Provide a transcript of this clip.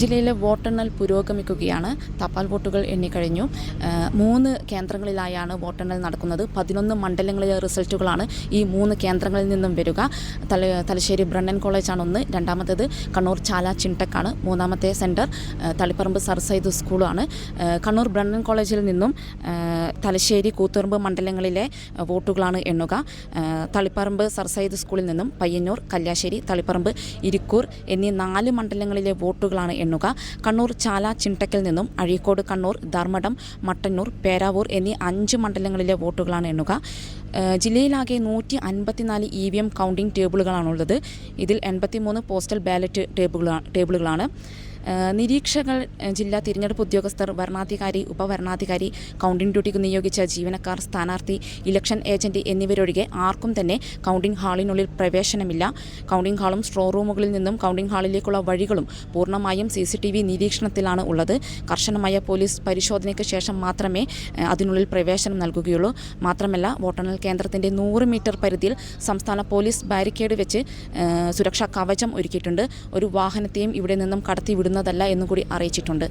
ജില്ലയിലെ വോട്ടെണ്ണൽ പുരോഗമിക്കുകയാണ്. തപാൽ വോട്ടുകൾ എണ്ണിക്കഴിഞ്ഞു. 3 കേന്ദ്രങ്ങളിലായാണ് വോട്ടെണ്ണൽ നടക്കുന്നത്. 11 മണ്ഡലങ്ങളിലെ റിസൾട്ടുകളാണ് ഈ 3 കേന്ദ്രങ്ങളിൽ നിന്നും വരിക. തലശ്ശേരി ബ്രണ്ണൻ കോളേജാണ് ഒന്ന്, രണ്ടാമത്തേത് കണ്ണൂർ ചാല ചിൻടെക്കാണ്, മൂന്നാമത്തെ സെൻറ്റർ തളിപ്പറമ്പ് സർ സയ്യിദ് സ്കൂളാണ്. കണ്ണൂർ ബ്രണ്ണൻ കോളേജിൽ നിന്നും തലശ്ശേരി കൂത്തുപറമ്പ് മണ്ഡലങ്ങളിലെ വോട്ടുകളാണ് എണ്ണുക. തളിപ്പറമ്പ് സർ സയ്യിദ് സ്കൂളിൽ നിന്നും പയ്യന്നൂർ, കല്യാശ്ശേരി, തളിപ്പറമ്പ്, ഇരിക്കൂർ എന്നീ 4 മണ്ഡലങ്ങളിലെ വോട്ടുകളാണ് എണ്ണുക. കണ്ണൂർ ചാല ചിൻടെക്കിൽ നിന്നും അഴീക്കോട്, കണ്ണൂർ, ധർമ്മടം, മട്ടന്നൂർ, പേരാവൂർ എന്നീ 5 മണ്ഡലങ്ങളിലെ വോട്ടുകളാണ് എണ്ണുക. ജില്ലയിലാകെ 154 EVM കൗണ്ടിംഗ് ടേബിളുകളാണുള്ളത്. ഇതിൽ 83 പോസ്റ്റൽ ബാലറ്റ് ടേബിളുകളാണ്. നിരീക്ഷകർ, ജില്ലാ തിരഞ്ഞെടുപ്പ് ഉദ്യോഗസ്ഥർ, വരണാധികാരി, ഉപവരണാധികാരി, കൗണ്ടിംഗ് ഡ്യൂട്ടിക്ക് നിയോഗിച്ച ജീവനക്കാർ, സ്ഥാനാർത്ഥി, ഇലക്ഷൻ ഏജന്റ് എന്നിവരൊഴികെ ആർക്കും തന്നെ കൗണ്ടിംഗ് ഹാളിനുള്ളിൽ പ്രവേശനമില്ല. കൗണ്ടിംഗ് ഹാളും സ്ട്രോങ് റൂമുകളിൽ നിന്നും കൗണ്ടിംഗ് ഹാളിലേക്കുള്ള വഴികളും പൂർണ്ണമായും CCTV നിരീക്ഷണത്തിലാണ് ഉള്ളത്. കർശനമായ പോലീസ് പരിശോധനയ്ക്ക് ശേഷം മാത്രമേ അതിനുള്ളിൽ പ്രവേശനം നൽകുകയുള്ളൂ. മാത്രമല്ല, വോട്ടെണ്ണൽ കേന്ദ്രത്തിൻ്റെ 100 മീറ്റർ പരിധിയിൽ സംസ്ഥാന പോലീസ് ബാരിക്കേഡ് വെച്ച് സുരക്ഷാ കവചം ഒരുക്കിയിട്ടുണ്ട്. ഒരു വാഹനത്തെയും ഇവിടെ നിന്നും കടത്തിവിടുന്നതല്ല എന്നുകൂടി അറിയിച്ചിട്ടുണ്ട്.